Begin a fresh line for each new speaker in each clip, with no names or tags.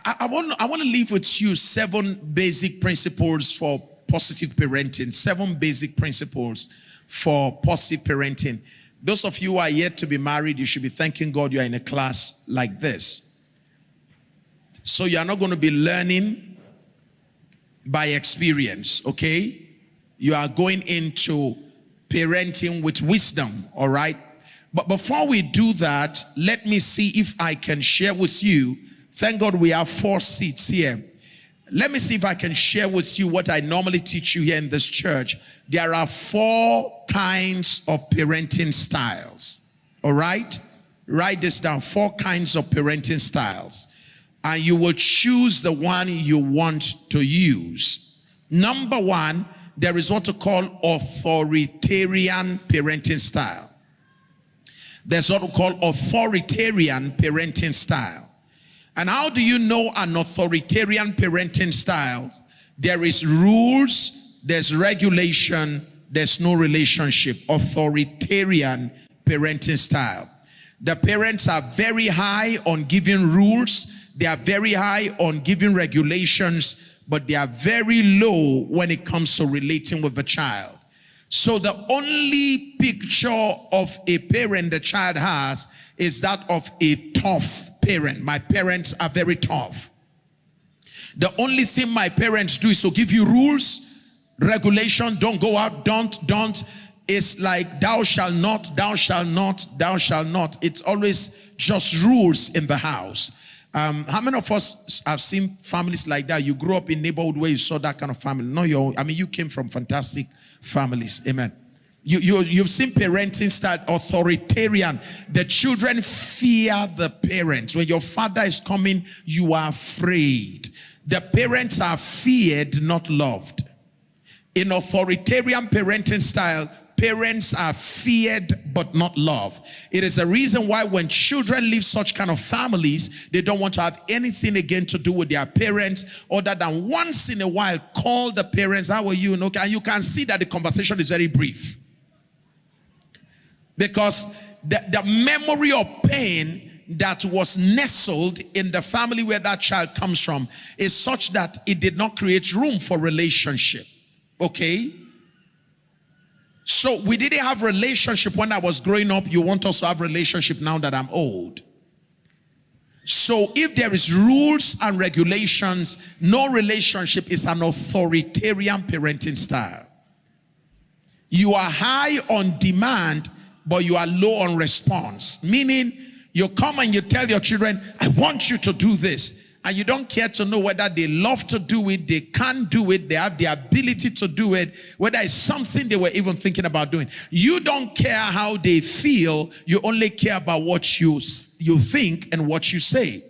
I want to leave with you 7 basic principles for positive parenting. 7 basic principles for positive parenting. Those of you who are yet to be married, you should be thanking God you are in a class like this. So you are not going to be learning by experience, okay? You are going into parenting with wisdom, all right? But before we do that, let me see if I can share with you. Thank God we have 4 seats here. Let me see if I can share with you what I normally teach you here in this church. There are 4 kinds of parenting styles. All right? Write this down. 4 kinds of parenting styles. And you will choose the one you want to use. Number 1, there is what to call authoritarian parenting style. There's what we call authoritarian parenting style. And how do you know an authoritarian parenting style? There is rules, there's regulation, there's no relationship. Authoritarian parenting style. The parents are very high on giving rules, they are very high on giving regulations, but they are very low when it comes to relating with the child. So the only picture of a parent the child has is that of a tough parent. My parents are very tough. The only thing my parents do is to give you rules, regulation, don't go out, don't. It's like thou shalt not, thou shalt not, thou shalt not. It's always just rules in the house. How many of us have seen families like that? You grew up in a neighborhood where you saw that kind of family. No, you came from fantastic families. Amen. You've seen parenting style authoritarian. The children fear the parents. When your father is coming, you are afraid. The parents are feared, not loved. In authoritarian parenting style, parents are feared but not loved. It is a reason why when children leave such kind of families, they don't want to have anything again to do with their parents other than once in a while call the parents, how are you? And you can see that the conversation is very brief. Because the memory of pain that was nestled in the family where that child comes from is such that it did not create room for relationship. Okay? So we didn't have relationship when I was growing up. You want us to have relationship now that I'm old. So if there is rules and regulations, no relationship is an authoritarian parenting style. You are high on demand, but you are low on response. Meaning, you come and you tell your children, I want you to do this. And you don't care to know whether they love to do it, they can do it, they have the ability to do it, whether it's something they were even thinking about doing. You don't care how they feel, you only care about what you think and what you say.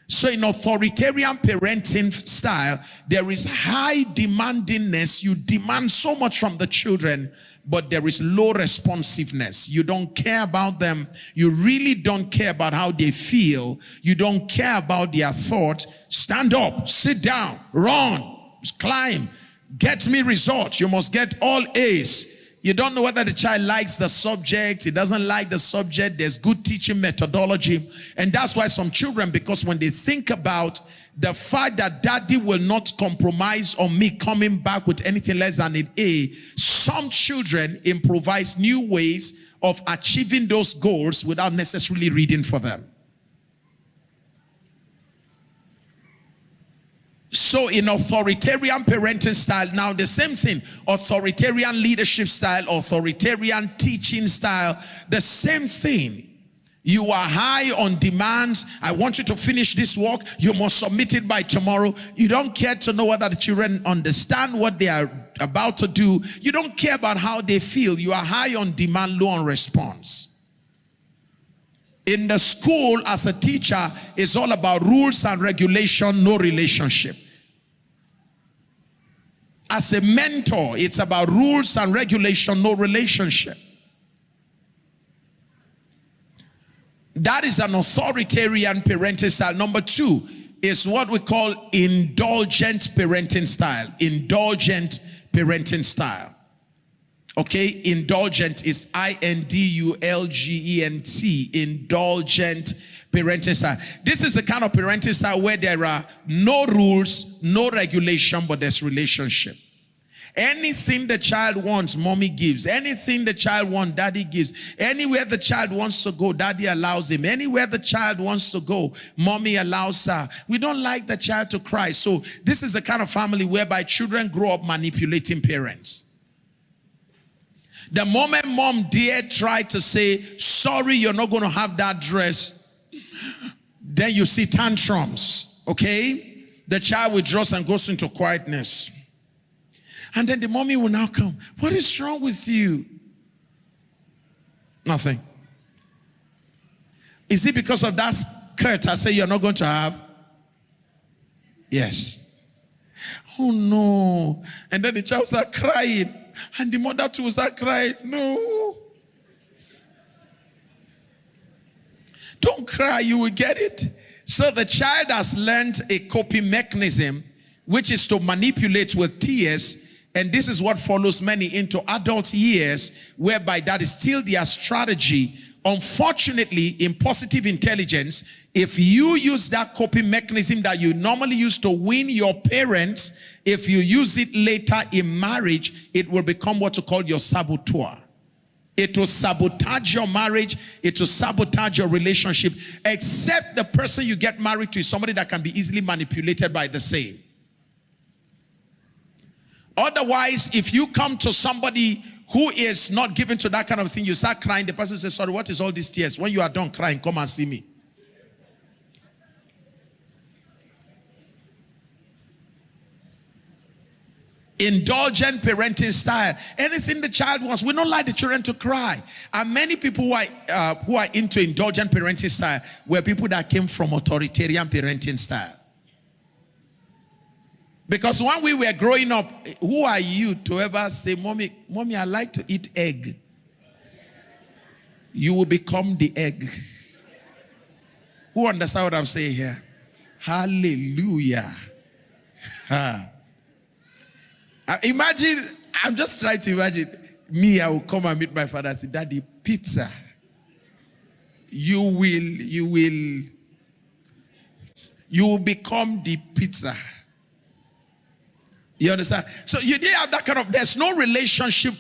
So in authoritarian parenting style, there is high demandingness. You demand so much from the children, but there is low responsiveness. You don't care about them. You really don't care about how they feel. You don't care about their thought. Stand up, sit down, run, climb, get me results. You must get all A's. You don't know whether the child likes the subject, he doesn't like the subject. There's good teaching methodology. And that's why some children, because when they think about the fact that daddy will not compromise on me coming back with anything less than an A, some children improvise new ways of achieving those goals without necessarily reading for them. So in authoritarian parenting style, now the same thing, authoritarian leadership style, authoritarian teaching style, the same thing. You are high on demands. I want you to finish this work. You must submit it by tomorrow. You don't care to know whether the children understand what they are about to do. You don't care about how they feel. You are high on demand, low on response. In the school, as a teacher, it's all about rules and regulation, no relationship. As a mentor, it's about rules and regulation, no relationship. That is an authoritarian parenting style. Number 2 is what we call indulgent parenting style. Indulgent parenting style. Okay, indulgent is I-N-D-U-L-G-E-N-T. Indulgent parenting style. This is the kind of parenting style where there are no rules, no regulation, but there's relationship. Anything the child wants, mommy gives. Anything the child wants, daddy gives. Anywhere the child wants to go, daddy allows him. Anywhere the child wants to go, mommy allows her. We don't like the child to cry. So this is the kind of family whereby children grow up manipulating parents. The moment mom dare try to say, sorry, you're not going to have that dress, then you see tantrums, okay? The child withdraws and goes into quietness. And then the mommy will now come. What is wrong with you? Nothing. Is it because of that skirt I say you're not going to have? Yes. Oh no. And then the child start crying. And the mother too will start crying. No. Don't cry, you will get it. So the child has learned a coping mechanism, which is to manipulate with tears. And this is what follows many into adult years, whereby that is still their strategy. Unfortunately, in positive intelligence, if you use that coping mechanism that you normally use to win your parents, if you use it later in marriage, it will become what you call your saboteur. It will sabotage your marriage. It will sabotage your relationship. Except the person you get married to is somebody that can be easily manipulated by the same. Otherwise, if you come to somebody who is not given to that kind of thing, you start crying, the person says, sorry, what is all these tears? When you are done crying, come and see me. Indulgent parenting style. Anything the child wants, we don't like the children to cry. And many people who are into indulgent parenting style were people that came from authoritarian parenting style. Because when we were growing up, who are you to ever say, mommy, I like to eat egg? You will become the egg. Who understand what I'm saying here? Hallelujah. Imagine, I'm just trying to imagine, me, I will come and meet my father and say, Daddy, pizza. You will become the pizza. You understand? So you didn't have that kind of, there's no relationship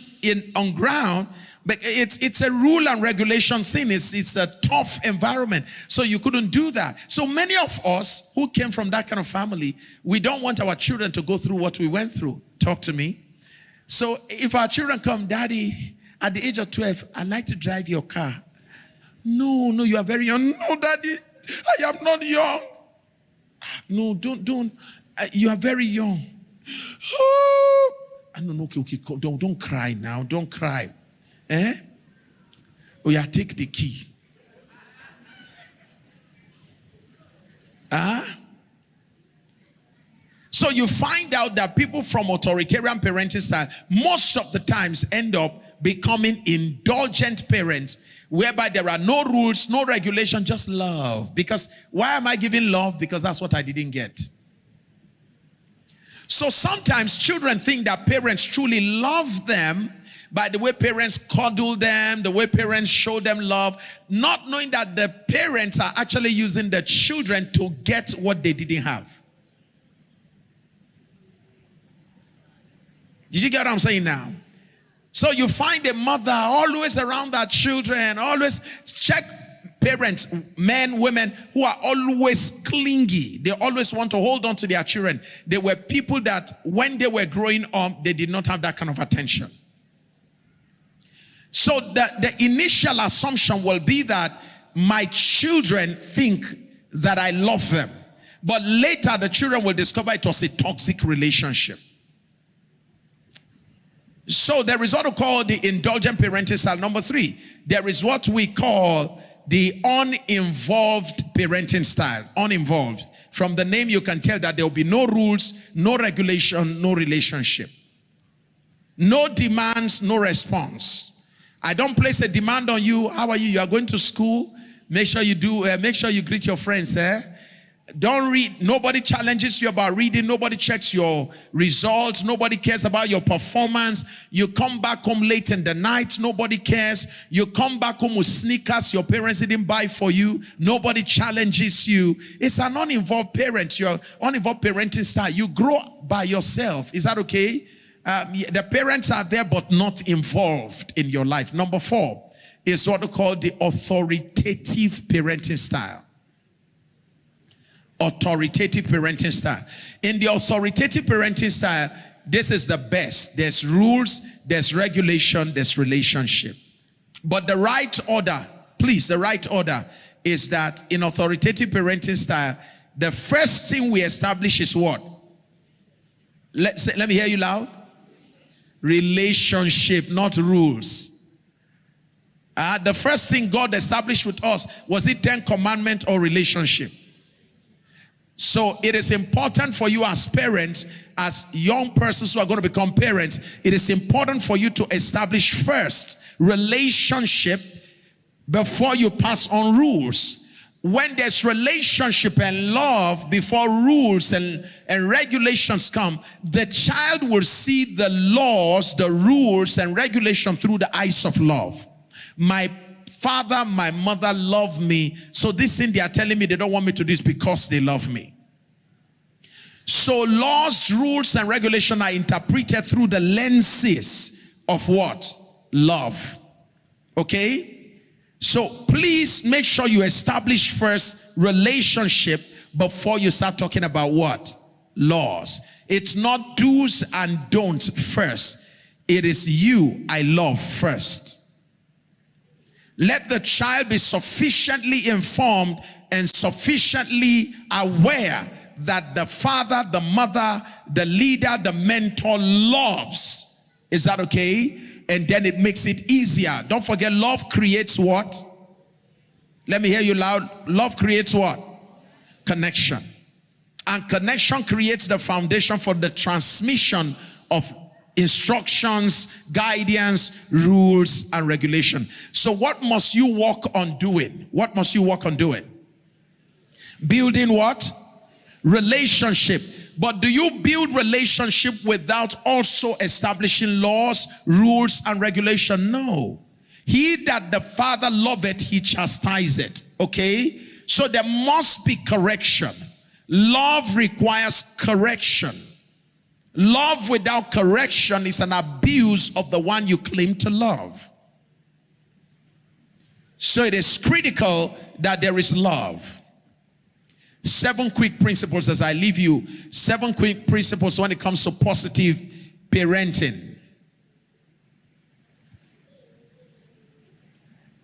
on ground, but it's a rule and regulation thing. It's a tough environment. So you couldn't do that. So many of us who came from that kind of family, we don't want our children to go through what we went through. Talk to me. So if our children come, Daddy, at the age of 12, I'd like to drive your car. No, you are very young. No, Daddy, I am not young. No, don't. You are very young. Oh, no, okay, don't cry now. Don't cry. Oh yeah, take the key. So you find out that people from authoritarian parenting style most of the times end up becoming indulgent parents, whereby there are no rules, no regulation, just love. Because why am I giving love? Because that's what I didn't get. So sometimes children think that parents truly love them by the way parents cuddle them, the way parents show them love, not knowing that the parents are actually using the children to get what they didn't have. Did you get what I'm saying now? So you find a mother always around their children, always check parents, men, women, who are always clingy. They always want to hold on to their children. They were people that when they were growing up, they did not have that kind of attention. So the initial assumption will be that my children think that I love them. But later the children will discover it was a toxic relationship. So there is what we call the indulgent parenting style. Number 3, there is what we call the uninvolved parenting style. Uninvolved. From the name you can tell that there will be no rules, no regulation, no relationship. No demands, no response. I don't place a demand on you. How are you? You are going to school. Make sure you greet your friends. Don't read. Nobody challenges you about reading. Nobody checks your results. Nobody cares about your performance. You come back home late in the night. Nobody cares. You come back home with sneakers your parents didn't buy for you. Nobody challenges you. It's an uninvolved parent. Your uninvolved parenting style. You grow by yourself. Is that okay? The parents are there but not involved in your life. Number 4 is what we call the authoritative parenting style. Authoritative parenting style. In the authoritative parenting style, this is the best. There's rules, there's regulation, there's relationship. But the right order, please, the right order is that in authoritative parenting style, the first thing we establish is what? Let me hear you loud. Relationship, not rules. The first thing God established with us, was it 10 commandments or relationship? So it is important for you as parents, as young persons who are going to become parents, it is important for you to establish first relationship before you pass on rules. When there's relationship and love before rules and regulations come, the child will see the laws, the rules and regulation through the eyes of love. My father, my mother love me, so this thing they are telling me they don't want me to do this because they love me. So laws, rules, and regulation are interpreted through the lenses of what? Love. Okay? So please make sure you establish first relationship before you start talking about what? Laws. It's not do's and don'ts first. It is you I love first. Let the child be sufficiently informed and sufficiently aware that the father, the mother, the leader, the mentor loves. Is that okay? And then it makes it easier. Don't forget, love creates what? Let me hear you loud. Love creates what? Connection. And connection creates the foundation for the transmission of instructions, guidance, rules, and regulation. So what must you work on doing? What must you work on doing? Building what? Relationship. But do you build relationship without also establishing laws, rules, and regulation? No. He that the Father loveth, he chastiseth. Okay? So there must be correction. Love requires correction. Love without correction is an abuse of the one you claim to love. So it is critical that there is love. 7 quick principles as I leave you. 7 quick principles when it comes to positive parenting.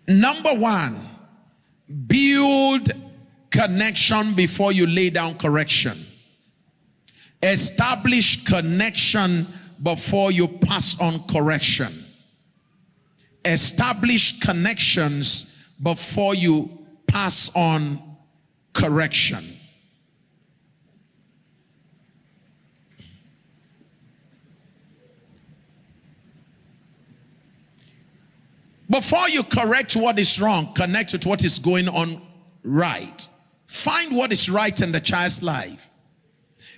Number 1, build connection before you lay down correction. Establish connection before you pass on correction. Establish connections before you pass on correction. Before you correct what is wrong, connect with what is going on right. Find what is right in the child's life.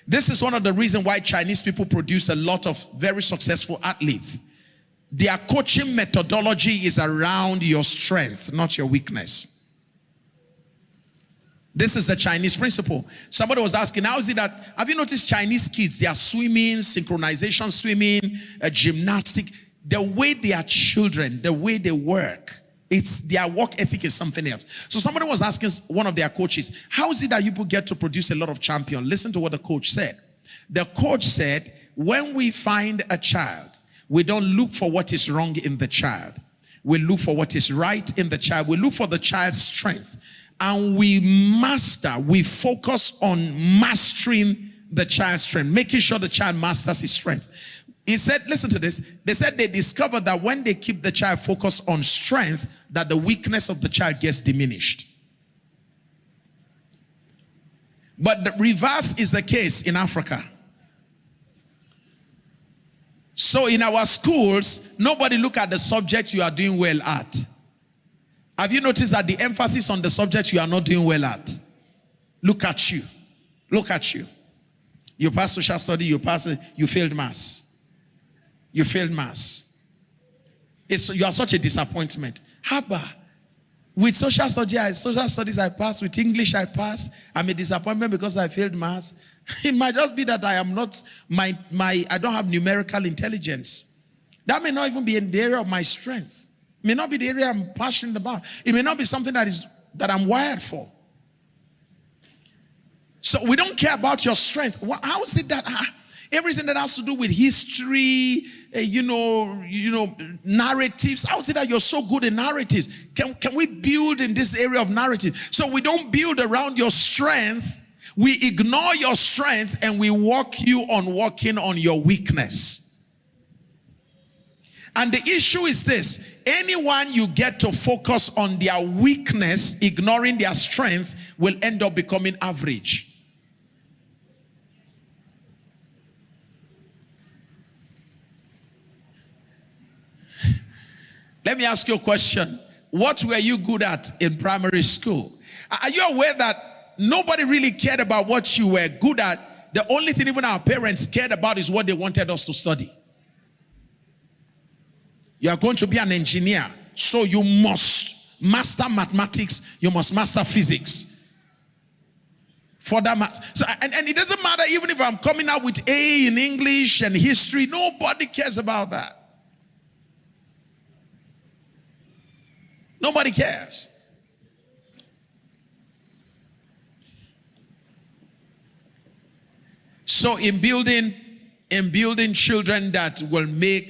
This is one of the reasons why Chinese people produce a lot of very successful athletes. Their coaching methodology is around your strength, not your weakness. This is the Chinese principle. Somebody was asking, how is it that, have you noticed Chinese kids, they are swimming, synchronization swimming, gymnastic, the way they are children, the way they work, it's their work ethic is something else. So somebody was asking one of their coaches, how is it that you people get to produce a lot of champions? Listen to what the coach said. The coach said, when we find a child, we don't look for what is wrong in the child. We look for what is right in the child. We look for the child's strength. And we focus on mastering the child's strength, making sure the child masters his strength. He said, listen to this. They said they discovered that when they keep the child focused on strength, that the weakness of the child gets diminished. But the reverse is the case in Africa. So in our schools, nobody look at the subject you are doing well at. Have you noticed that the emphasis on the subject you are not doing well at? Look at you. Look at you. You passed social study, you failed maths. You failed maths. You are such a disappointment. Haba. With social studies I passed, with English I passed. I'm a disappointment because I failed maths. It might just be that I am not, I don't have numerical intelligence. That may not even be in the area of my strength. It may not be the area I'm passionate about. It may not be something that I'm wired for. So we don't care about your strength. How is it that everything that has to do with history, narratives, how is it that you're so good in narratives? Can we build in this area of narrative? So we don't build around your strength. We ignore your strength and we walk you on working on your weakness. And the issue is this: anyone you get to focus on their weakness, ignoring their strength, will end up becoming average. Let me ask you a question. What were you good at in primary school? Are you aware that nobody really cared about what you were good at? The only thing even our parents cared about is what they wanted us to study. You are going to be an engineer, so you must master mathematics, you must master physics. For that matter. So, and it doesn't matter even if I'm coming out with A in English and history, nobody cares about that. Nobody cares. So in building children that will make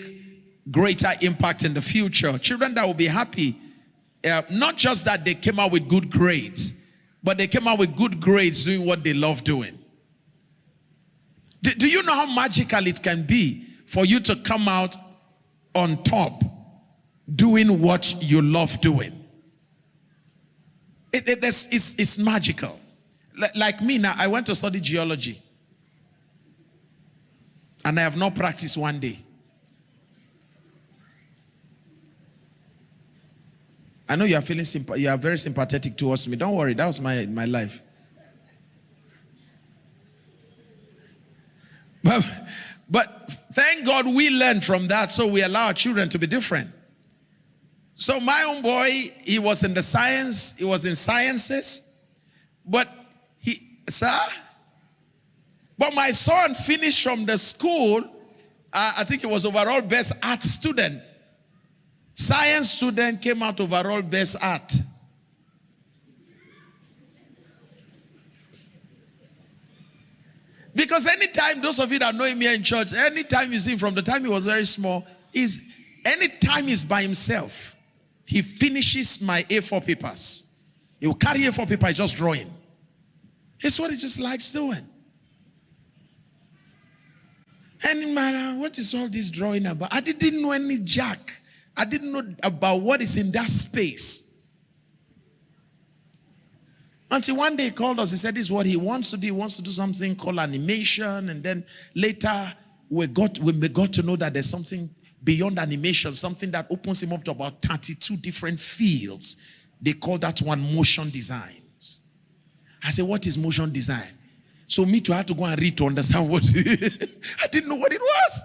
greater impact in the future, children that will be happy, not just that they came out with good grades, but they came out with good grades doing what they love doing. Do you know how magical it can be for you to come out on top doing what you love doing? It's magical. Like me now, I went to study geology. And I have not practiced one day. I know you are feeling you are very sympathetic towards me. Don't worry, that was my life. But thank God we learned from that, so we allow our children to be different. So my own boy, he was in sciences, but but my son finished from the school, I think he was overall best art student. Science student came out overall best art. Because anytime, those of you that know him here in church, anytime you see him from the time he was very small, anytime he's by himself, he finishes my A4 papers. He will carry A4 paper, just drawing. It's what he just likes doing. And man, what is all this drawing about? I didn't know any jack. I didn't know about what is in that space. Until one day he called us, he said this is what he wants to do. He wants to do something called animation. And then later we got to know that there's something beyond animation, something that opens him up to about 32 different fields. They call that one motion designs. I said, what is motion design? So me too, I had to go and read to understand what I didn't know what it was.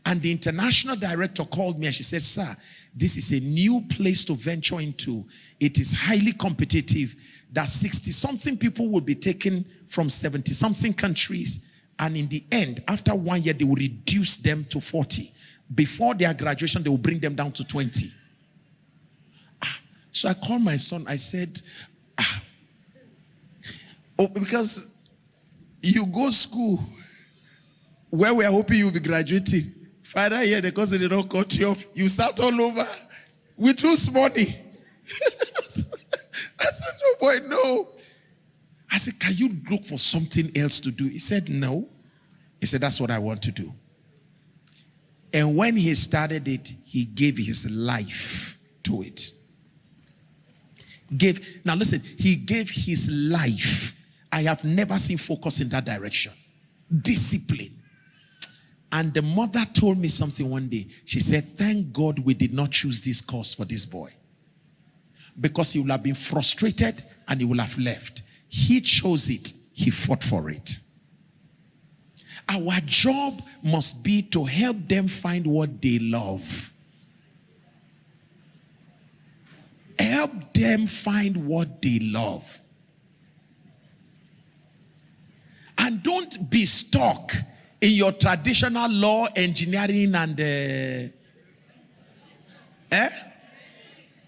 And the international director called me and she said, sir, this is a new place to venture into. It is highly competitive. That 60-something people will be taken from 70-something countries. And in the end, after 1 year, they will reduce them to 40. Before their graduation, they will bring them down to 20. So I called my son. I said, because you go school where we are hoping you'll be graduating. Final year, because they don't cut you off, you start all over with loose money. I said, no, boy, no. I said, can you look for something else to do? He said, no. He said, that's what I want to do. And when he started it, he gave his life to it. Now listen, he gave his life. I have never seen focus in that direction. Discipline. And the mother told me something one day. She said, thank God we did not choose this course for this boy. Because he would have been frustrated and he would have left. He chose it. he fought for it. Our job must be to help them find what they love. Help them find what they love. And don't be stuck in your traditional law, engineering, and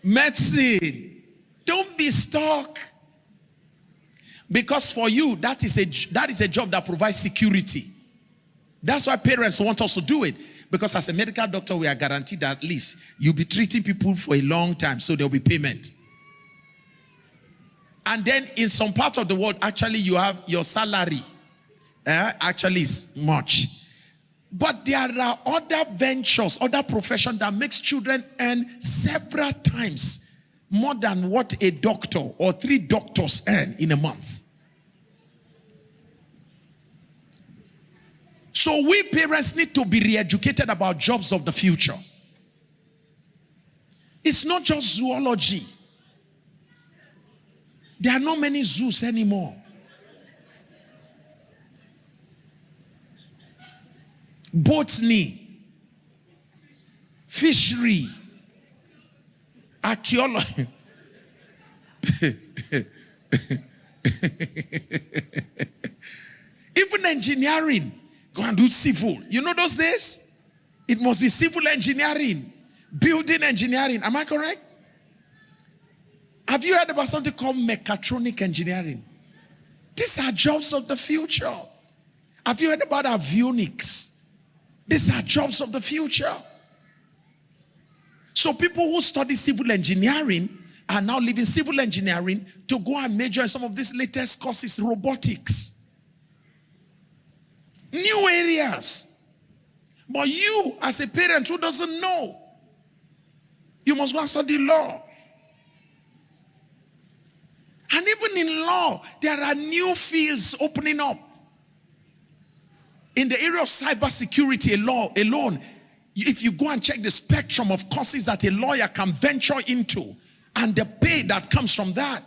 medicine. Don't be stuck. Because for you, that is a job that provides security. That's why parents want us to do it. Because as a medical doctor, we are guaranteed that at least you'll be treating people for a long time, so there'll be payment. And then in some parts of the world, actually you have your salary. Actually is much. But there are other ventures, other professions that makes children earn several times more than what a doctor or 3 doctors earn in a month. So we parents need to be re-educated about jobs of the future. It's not just zoology. There are not many zoos anymore. Botany, fishery, archaeology. Even engineering. Go and do civil. You know those days? It must be civil engineering, building engineering. Am I correct? Have you heard about something called mechatronic engineering? These are jobs of the future. Have you heard about avionics? These are jobs of the future. So people who study civil engineering are now leaving civil engineering to go and major in some of these latest courses, robotics. New areas. But you, as a parent who doesn't know, you must go and study law. And even in law, there are new fields opening up. In the area of cybersecurity, law alone, if you go and check the spectrum of courses that a lawyer can venture into, and the pay that comes from that,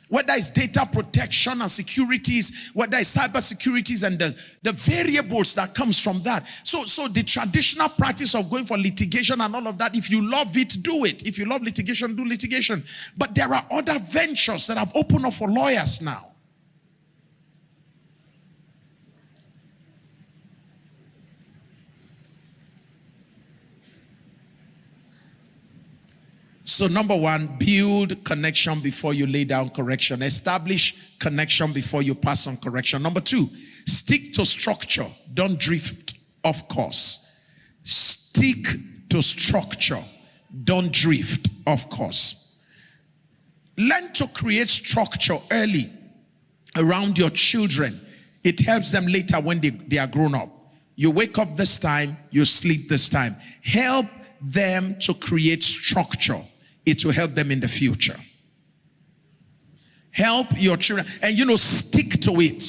whether it's data protection and securities, whether it's cyber securities and the variables that comes from that. So the traditional practice of going for litigation and all of that, if you love it, do it. If you love litigation, do litigation. But there are other ventures that have opened up for lawyers now. So number 1, build connection before you lay down correction. Establish connection before you pass on correction. Number 2, stick to structure. Don't drift off course. Stick to structure. Don't drift off course. Learn to create structure early around your children. It helps them later when they are grown up. You wake up this time, you sleep this time. Help them to create structure. It will help them in the future. Help your children. And stick to it.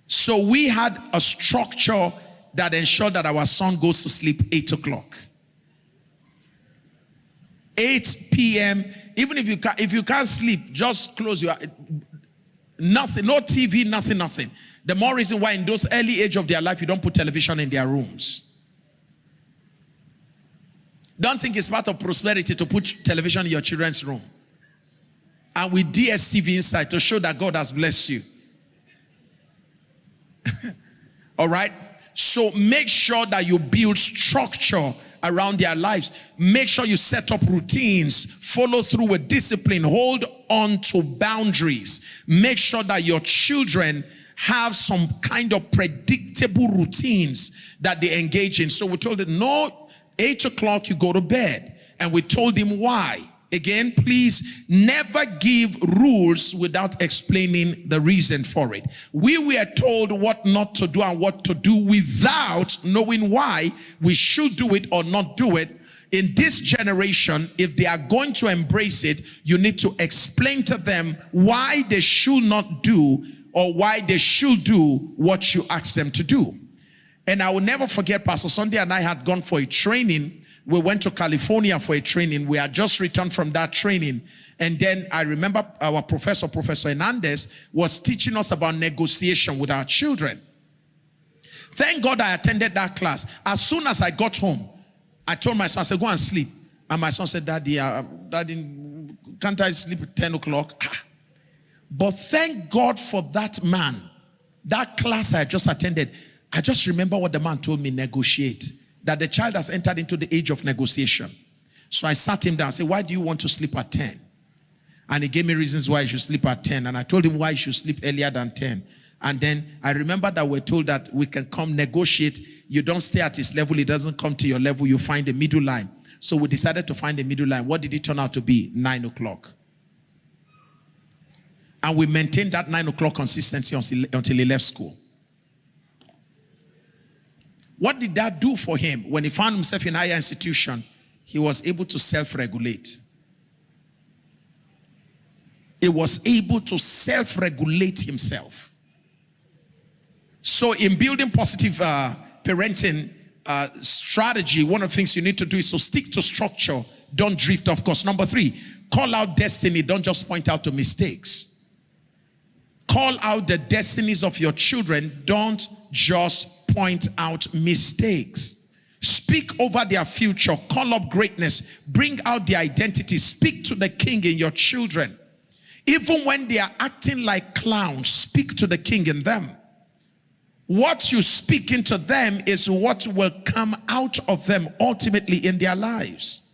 So we had a structure that ensured that our son goes to sleep 8 o'clock. 8 p.m. Even if you can't sleep, just close your eyes. Nothing, no TV, nothing. The more reason why in those early age of their life, you don't put television in their rooms. Don't think it's part of prosperity to put television in your children's room. And with DSTV inside to show that God has blessed you. All right? So make sure that you build structure around their lives. Make sure you set up routines. Follow through with discipline. Hold on to boundaries. Make sure that your children have some kind of predictable routines that they engage in. So we told them, no, 8 o'clock you go to bed. And we told him why. Again, please never give rules without explaining the reason for it. We were told what not to do and what to do without knowing why we should do it or not do it. In this generation, if they are going to embrace it, you need to explain to them why they should not do or why they should do what you ask them to do. And I will never forget, Pastor Sunday and I had gone for a training. We went to California for a training. We had just returned from that training. And then I remember our professor, Professor Hernandez, was teaching us about negotiation with our children. Thank God I attended that class. As soon as I got home, I told my son, I said, go and sleep. And my son said, Daddy, can't I sleep at 10 o'clock? But thank God for that man. That class I just attended, I just remember what the man told me, negotiate. That the child has entered into the age of negotiation. So I sat him down and said, why do you want to sleep at 10? And he gave me reasons why he should sleep at 10. And I told him why he should sleep earlier than 10. And then I remember that we're told that we can come negotiate. You don't stay at his level. He doesn't come to your level. You find a middle line. So we decided to find a middle line. What did it turn out to be? 9 o'clock. And we maintained that 9 o'clock consistency until he left school. What did that do for him? When he found himself in a higher institution, he was able to self-regulate. He was able to self-regulate himself. So in building positive parenting strategy, one of the things you need to do is to stick to structure. Don't drift off course. Number 3, call out destiny. Don't just point out to mistakes. Call out the destinies of your children. Don't just point out mistakes. Speak over their future. Call up greatness. Bring out their identity. Speak to the king in your children. Even when they are acting like clowns, speak to the king in them. What you speak into them is what will come out of them ultimately in their lives.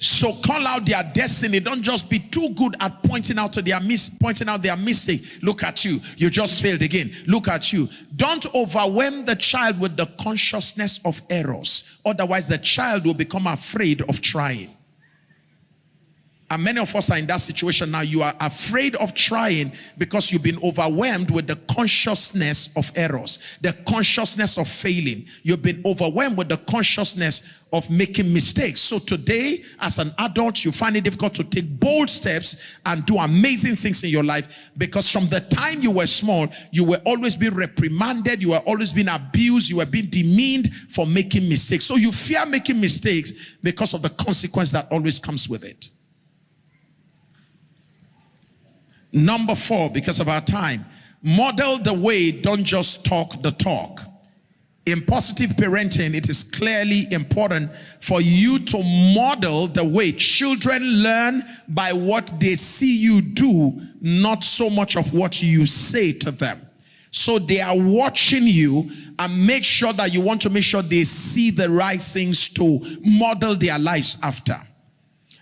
So call out their destiny. Don't just be too good at pointing out their mistake. Look at you. You just failed again. Look at you. Don't overwhelm the child with the consciousness of errors. Otherwise, the child will become afraid of trying. And many of us are in that situation now. You are afraid of trying because you've been overwhelmed with the consciousness of errors, the consciousness of failing. You've been overwhelmed with the consciousness of making mistakes. So today, as an adult, you find it difficult to take bold steps and do amazing things in your life because from the time you were small, you were always being reprimanded, you were always being abused, you were being demeaned for making mistakes. So you fear making mistakes because of the consequence that always comes with it. Number 4, because of our time, model the way, don't just talk the talk. In positive parenting, it is clearly important for you to model the way. Children learn by what they see you do, not so much of what you say to them. So they are watching you, and make sure that you want to make sure they see the right things to model their lives after.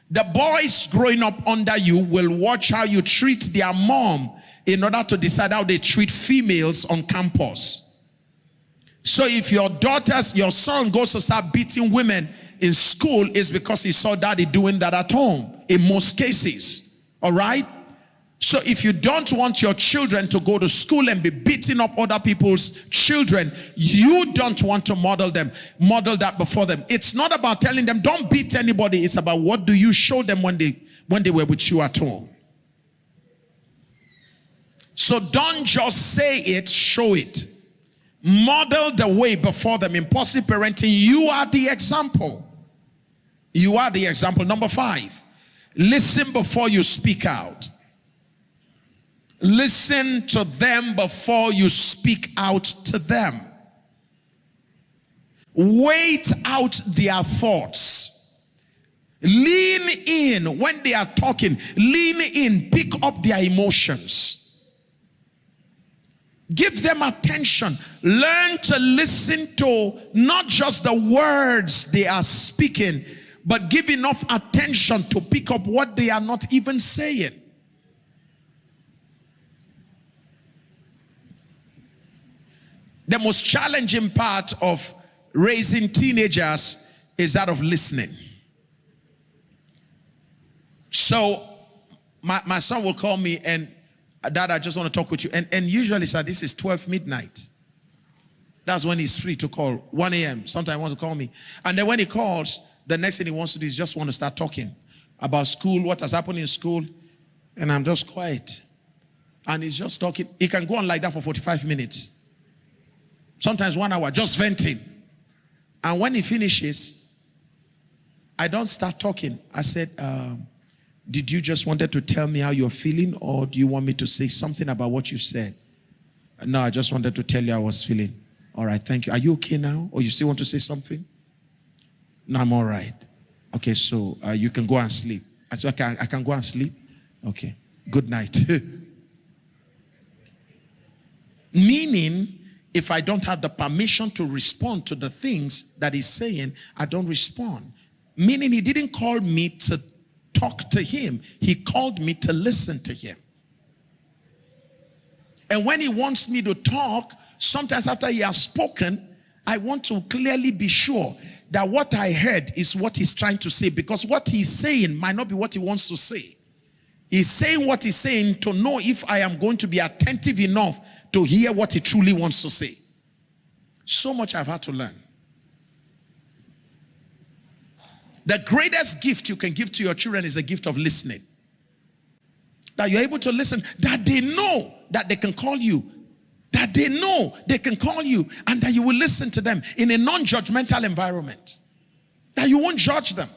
The boys growing up under you will watch how you treat their mom in order to decide how they treat females on campus. So if your son goes to start beating women in school, it's because he saw daddy doing that at home in most cases. All right? So if you don't want your children to go to school and be beating up other people's children, you don't want to model that before them. It's not about telling them don't beat anybody. It's about what do you show them when they were with you at home. So don't just say it, show it. Model the way before them. In positive parenting, you are the example. You are the example. Number 5, listen before you speak out. Listen to them before you speak out to them. Wait out their thoughts. Lean in when they are talking. Lean in. Pick up their emotions. Give them attention. Learn to listen to not just the words they are speaking, but give enough attention to pick up what they are not even saying. The most challenging part of raising teenagers is that of listening. So my son will call me and, Dad, I just want to talk with you. And usually, sir, this is 12 midnight. That's when he's free to call. 1 a.m. Sometimes he wants to call me. And then when he calls, the next thing he wants to do is just want to start talking about school, what has happened in school. And I'm just quiet. And he's just talking. He can go on like that for 45 minutes. Sometimes 1 hour, just venting. And when he finishes, I don't start talking. I said, did you just wanted to tell me how you're feeling, or do you want me to say something about what you said? No, I just wanted to tell you how I was feeling. All right, thank you. Are you okay now? Or you still want to say something? No, I'm all right. Okay, so you can go and sleep. I said, okay, I can go and sleep? Okay, good night. Meaning, if I don't have the permission to respond to the things that he's saying, I don't respond. Meaning he didn't call me to talk to him. He called me to listen to him. And when he wants me to talk, sometimes after he has spoken, I want to clearly be sure that what I heard is what he's trying to say, because what he's saying might not be what he wants to say. He's saying what he's saying to know if I am going to be attentive enough to hear what he truly wants to say. So much I've had to learn. The greatest gift you can give to your children is the gift of listening. That you're able to listen, that they know that they can call you, that they know they can call you, and that you will listen to them in a non-judgmental environment. That you won't judge them.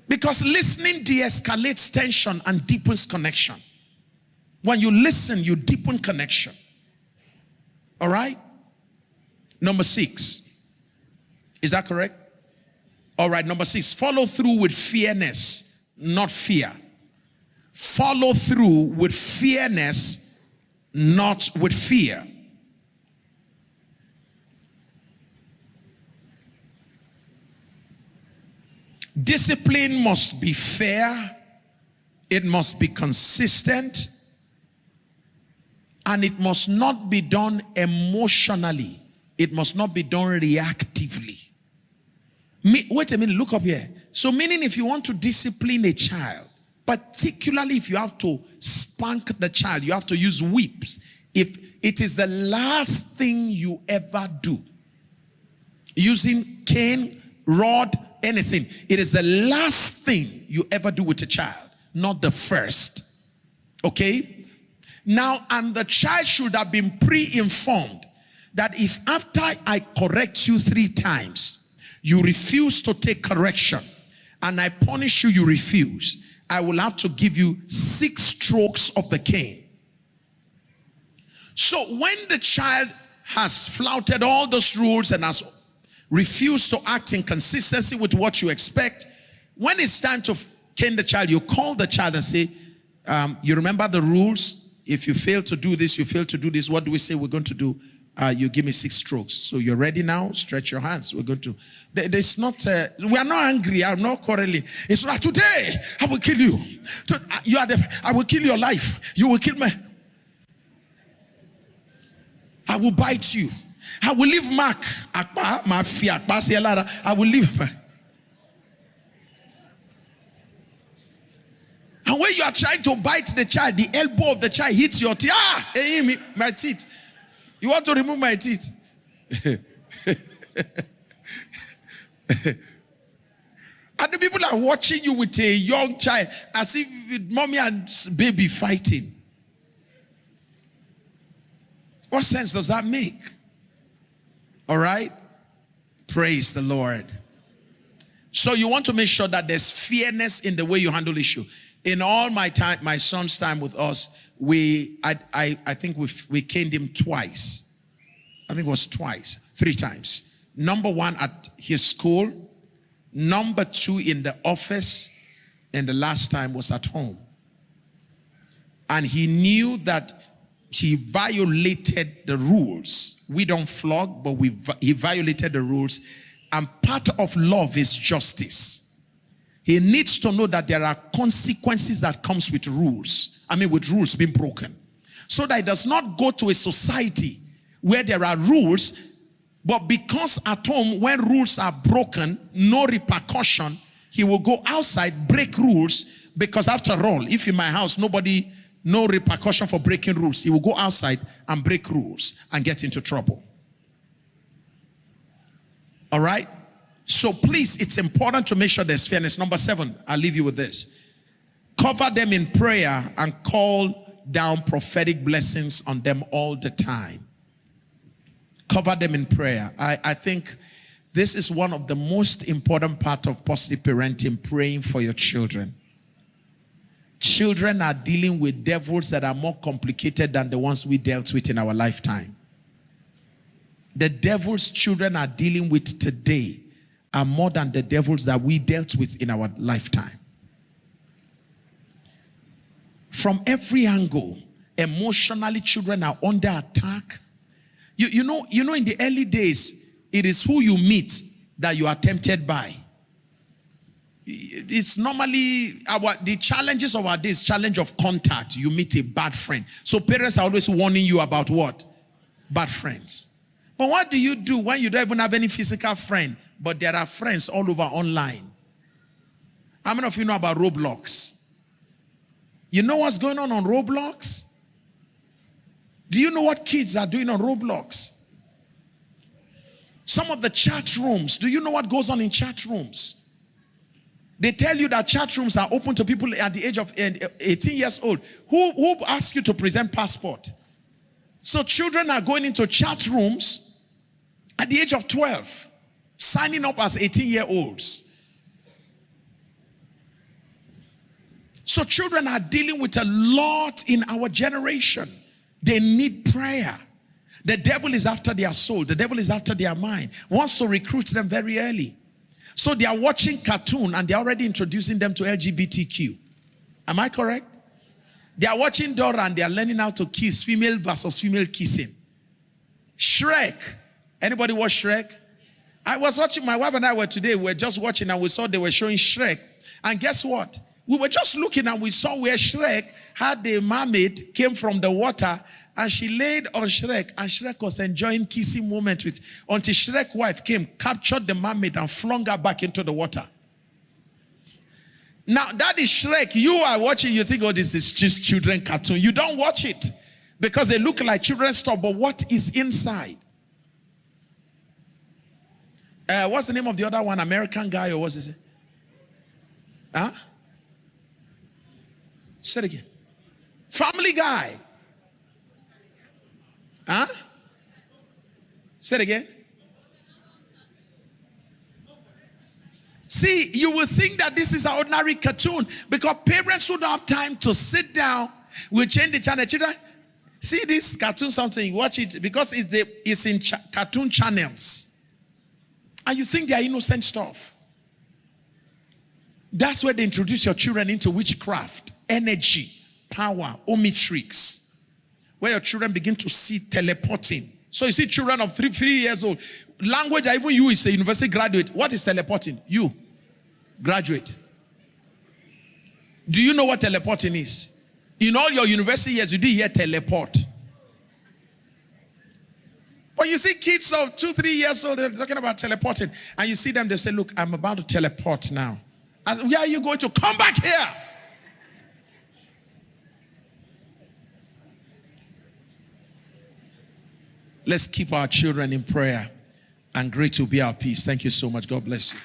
Because listening de-escalates tension and deepens connection. When you listen, you deepen connection. All right? Number 6. Is that correct? All right, number 6. Follow through with fairness, not fear. Follow through with fairness, not with fear. Discipline must be fair, it must be consistent, and it must not be done emotionally. It must not be done reactively. Wait a minute, look up here. So meaning if you want to discipline a child, particularly if you have to spank the child, you have to use whips. If it is the last thing you ever do, using cane, rod, anything, it is the last thing you ever do with a child, not the first. Okay? Now, and the child should have been pre-informed that if after I correct you 3 times, you refuse to take correction, and I punish you, you refuse, I will have to give you 6 strokes of the cane. So when the child has flouted all those rules and has refused to act in consistency with what you expect, when it's time to cane the child, you call the child and say, you remember the rules? If you fail to do this, you fail to do this, what do we say we're going to do? You give me 6 strokes. So you're ready now? Stretch your hands. We're going to. There's not. We are not angry. I'm not quarreling. It's like, today I will kill you. I will kill your life. You will kill me. I will bite you. I will leave mark. I will leave. And when you are trying to bite the child, the elbow of the child hits your teeth. My teeth. You want to remove my teeth? And the people are watching you with a young child as if mommy and baby fighting. What sense does that make? All right? Praise the Lord. So you want to make sure that there's fairness in the way you handle issue. In all my time, my son's time with us, I think we caned him twice. I think it was 3 times. Number 1 at his school, number 2 in the office, and the last time was at home. And he knew that he violated the rules. We don't flog, but he violated the rules. And part of love is justice. He needs to know that there are consequences that comes with rules. With rules being broken. So that he does not go to a society where there are rules, but because at home, when rules are broken, no repercussion, he will go outside, break rules, because after all, if in my house, no repercussion for breaking rules, he will go outside and break rules and get into trouble. All right? So please, it's important to make sure there's fairness. Number 7, I'll leave you with this. Cover them in prayer and call down prophetic blessings on them all the time. Cover them in prayer. I think this is one of the most important part of positive parenting, praying for your children. Children are dealing with devils that are more complicated than the ones we dealt with in our lifetime. The devils children are dealing with today are more than the devils that we dealt with in our lifetime. From every angle, emotionally, children are under attack. You know, in the early days, it is who you meet that you are tempted by. It's normally the challenges of our days, challenge of contact. You meet a bad friend. So parents are always warning you about what? Bad friends. But what do you do when you don't even have any physical friend, but there are friends all over online? How many of you know about Roblox? You know what's going on Roblox? Do you know what kids are doing on Roblox? Some of the chat rooms, do you know what goes on in chat rooms? They tell you that chat rooms are open to people at the age of 18 years old. Who asks you to present passport? So children are going into chat rooms at the age of 12, signing up as 18-year-olds. So children are dealing with a lot in our generation. They need prayer. The devil is after their soul. The devil is after their mind. Wants to recruit them very early. So they are watching cartoon and they're already introducing them to LGBTQ. Am I correct? They are watching Dora and they are learning how to kiss, female versus female kissing. Shrek. Anybody watch Shrek? I was watching, my wife and I we were just watching and we saw they were showing Shrek. And guess what? We were just looking and we saw where Shrek had the mermaid came from the water and she laid on Shrek and Shrek was enjoying kissing moment with until Shrek's wife came, captured the mermaid and flung her back into the water. Now that is Shrek. You are watching, you think, oh, this is just children cartoon. You don't watch it because they look like children's stuff, but what is inside? What's the name of the other one? American guy or what's it? Huh? Say it again. Family Guy. Huh? Say it again. See, you will think that this is an ordinary cartoon because parents who don't have time to sit down will change the channel. Children, see this cartoon something, watch it because it's in cartoon channels. And you think they are innocent stuff. That's where they introduce your children into witchcraft, energy, power, omitrix, where your children begin to see teleporting. So you see children of 3 years old. Language, even you is a university graduate. What is teleporting? You, graduate. Do you know what teleporting is? In all your university years, you did hear teleport. But you see kids of 2, 3 years old, they're talking about teleporting. And you see them, they say, look, I'm about to teleport now. And where are you going to? Come back here. Let's keep our children in prayer. And great will be our peace. Thank you so much. God bless you.